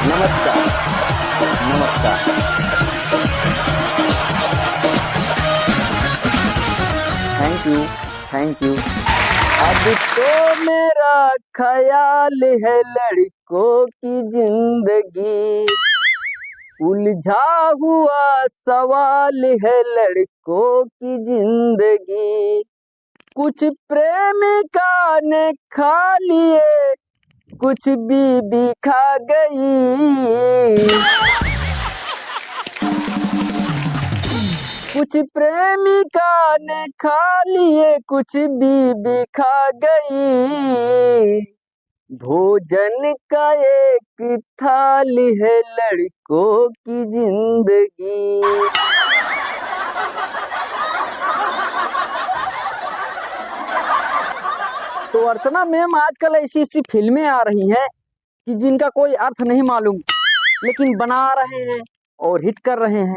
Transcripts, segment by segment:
नमस्कार। नमस्कार। Thank you. Thank you. अब तो मेरा ख्याल है लड़कों की जिंदगी, उलझा हुआ सवाल है लड़कों की जिंदगी। कुछ प्रेमिका ने खा लिए, कुछ बीबी खा गई। कुछ प्रेमिका ने खा लिए, कुछ बीबी खा गई। भोजन का एक थाल है लड़कों की जिंदगी। तो अर्चना मैम, आजकल ऐसी ऐसी फिल्में आ रही हैं कि जिनका कोई अर्थ नहीं मालूम, लेकिन बना रहे हैं और हिट कर रहे हैं।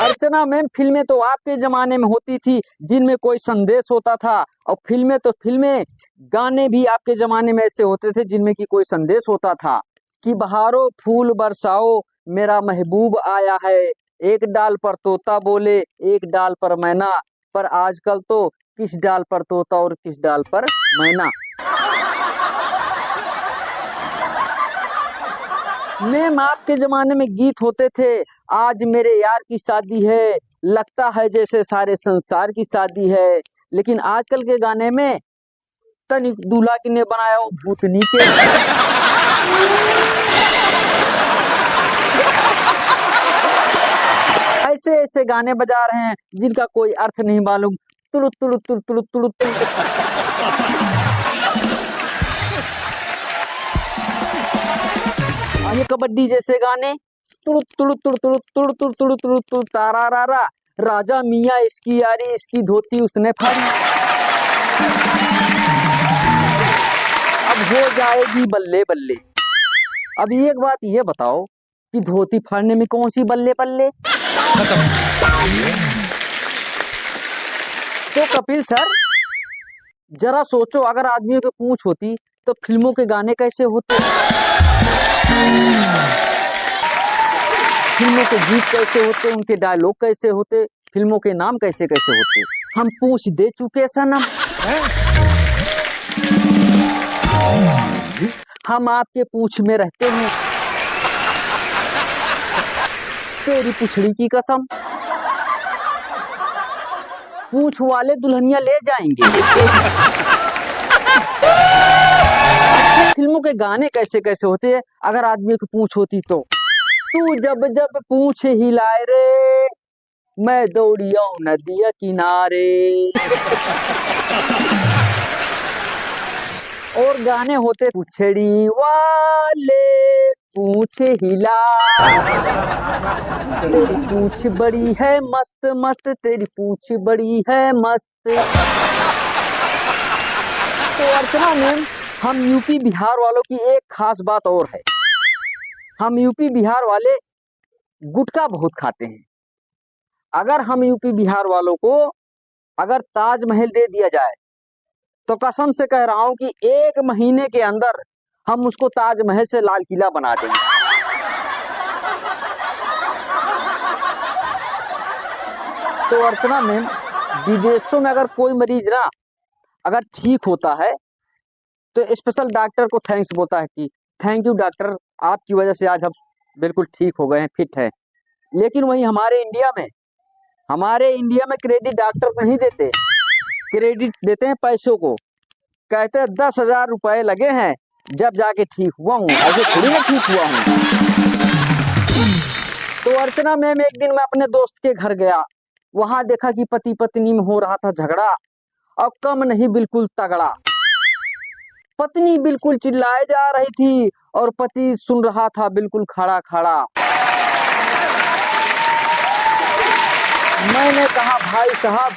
अर्चना मैम, फिल्में तो आपके जमाने में होती थी जिनमें कोई संदेश होता था, और फिल्में गाने भी आपके जमाने में ऐसे होते थे जिनमें की कोई संदेश होता था कि बहारो फूल बरसाओ मेरा महबूब आया है, एक डाल पर तोता बोले एक डाल पर मैना। पर आजकल तो किस डाल पर तोता और किस डाल पर मैना। मैम, आपके जमाने में गीत होते थे, आज मेरे यार की शादी है, लगता है जैसे सारे संसार की शादी है। लेकिन आजकल के गाने में तनिक दूल्हा की ने बनाया वो भूतनी के। ऐसे ऐसे गाने बजा रहे हैं जिनका कोई अर्थ नहीं मालूम। तुलु तुलु तुलु तुलु तुलु तुलु। ये कबड्डी जैसे गाने, तुरु तुरु तुरु तुरु तुरु तुरु तुरु तुरु तुरु तारा रारा, राजा मियाँ इसकी यारी, इसकी धोती उसने फाड़ी, अब हो जाएगी बल्ले बल्ले। अब एक बात ये बताओ कि धोती फाड़ने में कौन सी बल्ले बल्ले। तो कपिल सर, जरा सोचो, अगर आदमियों की पूंछ होती तो फिल्मों के गाने कैसे होते, फिल्मों के गीत कैसे होते, उनके डायलॉग कैसे होते, फिल्मों के नाम कैसे कैसे होते। हम पूछ दे चुके सनम, हम आपके पूछ में रहते हैं, तेरी पुछड़ी की कसम। पूछ वाले दुल्हनिया ले जाएंगे। फिल्मों के गाने कैसे कैसे होते हैं अगर आदमी की पूछ होती तो। तू जब जब पूछ हिलाए रे, मैं दौड़िया नदिया किनारे। और गाने होते, पुछड़ी वाले पूछ हिला, तेरी पूछ बड़ी है मस्त मस्त, तेरी पूछ बड़ी है मस्त। तो अर्चना मैम, हम यूपी बिहार वालों की एक खास बात और है, हम यूपी बिहार वाले गुटखा बहुत खाते हैं। अगर हम यूपी बिहार वालों को अगर ताजमहल दे दिया जाए तो कसम से कह रहा हूं कि 1 महीने के अंदर हम उसको ताजमहल से लाल किला बना देंगे। तो अर्चना मैम, विदेशों में अगर कोई मरीज ना अगर ठीक होता है तो स्पेशल डॉक्टर को थैंक्स बोलता है कि थैंक यू डॉक्टर, आपकी वजह से आज हम बिल्कुल ठीक हो गए हैं, फिट है। लेकिन वहीं हमारे इंडिया में क्रेडिट डॉक्टर को नहीं देते, क्रेडिट देते हैं पैसों को। कहते हैं 10,000 रुपए लगे हैं जब जाके ठीक हुआ हूँ, ऐसे थोड़ी ना ठीक हुआ हूँ। तो अर्चना मैम, एक दिन मैं अपने दोस्त के घर गया, वहां देखा कि पति पत्नी में हो रहा था झगड़ा, और कम नहीं बिल्कुल तगड़ा। पत्नी बिल्कुल चिल्लाए जा रही थी और पति सुन रहा था बिल्कुल खड़ा खड़ा। मैंने कहा भाई साहब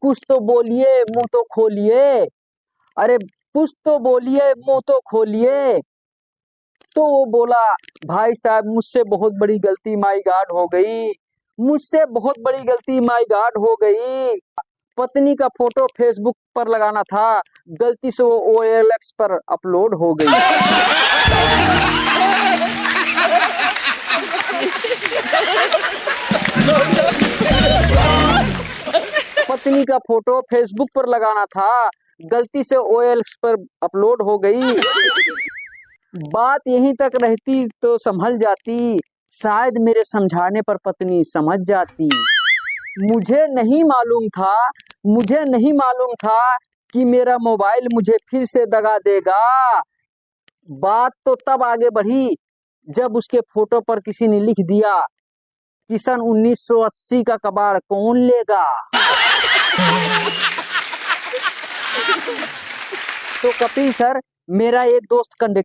कुछ तो बोलिए, मुंह तो खोलिए, अरे कुछ तो बोलिए, मुंह तो खोलिए। तो वो बोला, भाई साहब मुझसे बहुत बड़ी गलती माय गॉड हो गई, मुझसे बहुत बड़ी गलती माय गॉड हो गई। पत्नी का फोटो फेसबुक पर लगाना था गलती से वो OLX पर अपलोड हो गई। पत्नी का फोटो फेसबुक पर लगाना था, गलती से OLX पर अपलोड हो गई। बात यहीं तक रहती तो संभल जाती, शायद मेरे समझाने पर पत्नी समझ जाती। मुझे नहीं मालूम था कि मेरा मोबाइल मुझे फिर से दगा देगा। बात तो तब आगे बढ़ी जब उसके फोटो पर किसी ने लिख दिया कि सन 1980 का कबाड़ कौन लेगा। तो कपिल सर, मेरा एक दोस्त कंडक्टर